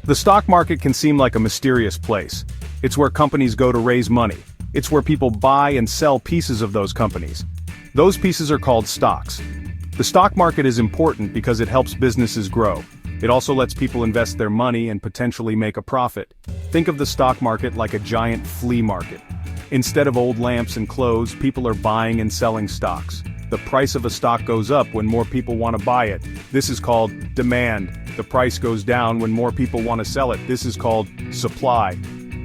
The stock market can seem like a mysterious place. It's where companies go to raise money. It's where people buy and sell pieces of those companies. Those pieces are called stocks. The stock market is important because it helps businesses grow. It also lets people invest their money and potentially make a profit. Think of the stock market like a giant flea market. Instead of old lamps and clothes, people are buying and selling stocks. The price of a stock goes up when more people want to buy it. This is called demand. The price goes down when more people want to sell it. This is called supply.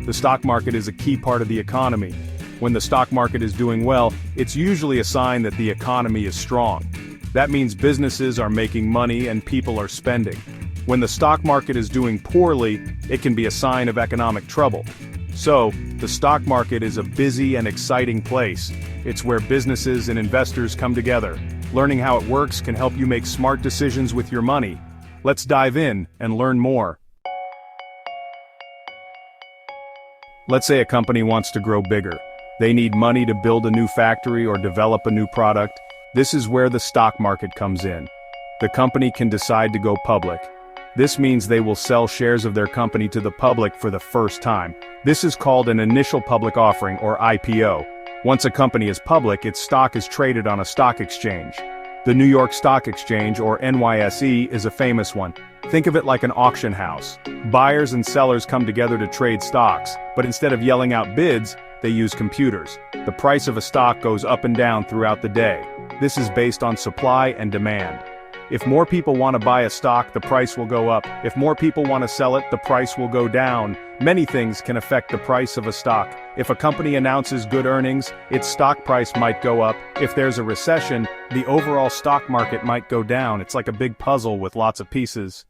The stock market is a key part of the economy. When the stock market is doing well, it's usually a sign that the economy is strong. That means businesses are making money and people are spending. When the stock market is doing poorly, it can be a sign of economic trouble. So, the stock market is a busy and exciting place. It's where businesses and investors come together. Learning how it works can help you make smart decisions with your money. Let's dive in and learn more. Let's say a company wants to grow bigger. They need money to build a new factory or develop a new product. This is where the stock market comes in. The company can decide to go public. This means they will sell shares of their company to the public for the first time. This is called an initial public offering, or IPO. Once a company is public, its stock is traded on a stock exchange. The New York Stock Exchange, or NYSE, is a famous one. Think of it like an auction house. Buyers and sellers come together to trade stocks, but instead of yelling out bids, they use computers. The price of a stock goes up and down throughout the day. This is based on supply and demand. If more people want to buy a stock, the price will go up. If more people want to sell it, the price will go down. Many things can affect the price of a stock. If a company announces good earnings, its stock price might go up. If there's a recession, the overall stock market might go down. It's like a big puzzle with lots of pieces.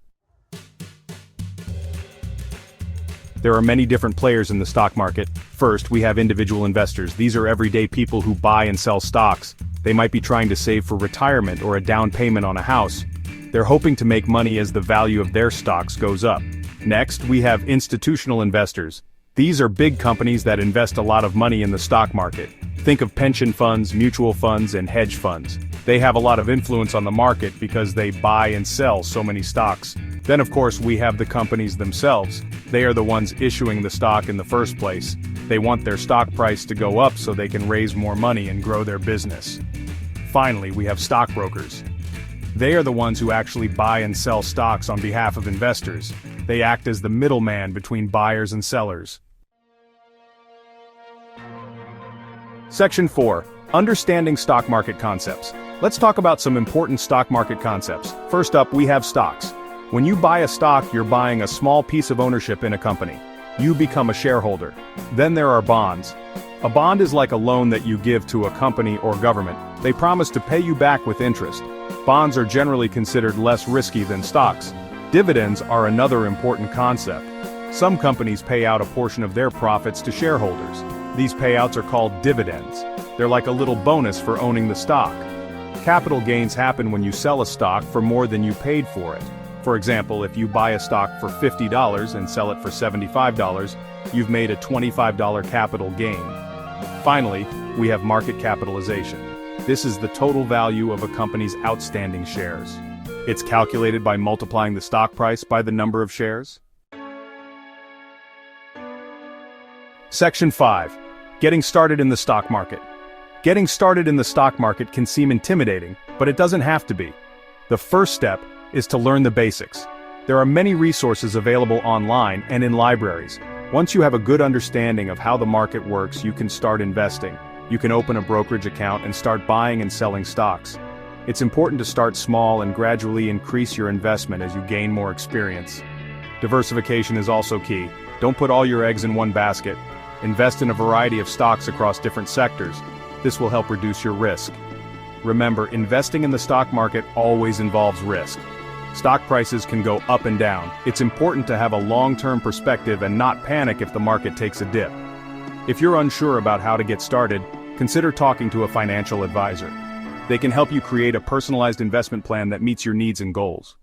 There are many different players in the stock market. First, we have individual investors. These are everyday people who buy and sell stocks. They might be trying to save for retirement or a down payment on a house. They're hoping to make money as the value of their stocks goes up. Next, we have institutional investors. These are big companies that invest a lot of money in the stock market. Think of pension funds, mutual funds, and hedge funds. They have a lot of influence on the market because they buy and sell so many stocks. Then of course we have the companies themselves. They are the ones issuing the stock in the first place. They want their stock price to go up so they can raise more money and grow their business. Finally, we have stockbrokers. They are the ones who actually buy and sell stocks on behalf of investors. They act as the middleman between buyers and sellers. Section 4. Understanding stock market concepts. Let's talk about some important stock market concepts. First up, we have stocks. When you buy a stock, you're buying a small piece of ownership in a company. You become a shareholder. Then there are bonds. A bond is like a loan that you give to a company or government. They promise to pay you back with interest. Bonds are generally considered less risky than stocks. Dividends are another important concept. Some companies pay out a portion of their profits to shareholders. These payouts are called dividends. They're like a little bonus for owning the stock. Capital gains happen when you sell a stock for more than you paid for it. For example, if you buy a stock for $50 and sell it for $75, you've made a $25 capital gain. Finally, we have market capitalization. This is the total value of a company's outstanding shares. It's calculated by multiplying the stock price by the number of shares. Section 5. Getting started in the stock market. Getting started in the stock market can seem intimidating, but it doesn't have to be. The first step is to learn the basics. There are many resources available online and in libraries. Once you have a good understanding of how the market works, you can start investing. You can open a brokerage account and start buying and selling stocks. It's important to start small and gradually increase your investment as you gain more experience. Diversification is also key. Don't put all your eggs in one basket. Invest in a variety of stocks across different sectors. This will help reduce your risk. Remember, investing in the stock market always involves risk. Stock prices can go up and down. It's important to have a long-term perspective and not panic if the market takes a dip. If you're unsure about how to get started, consider talking to a financial advisor. They can help you create a personalized investment plan that meets your needs and goals.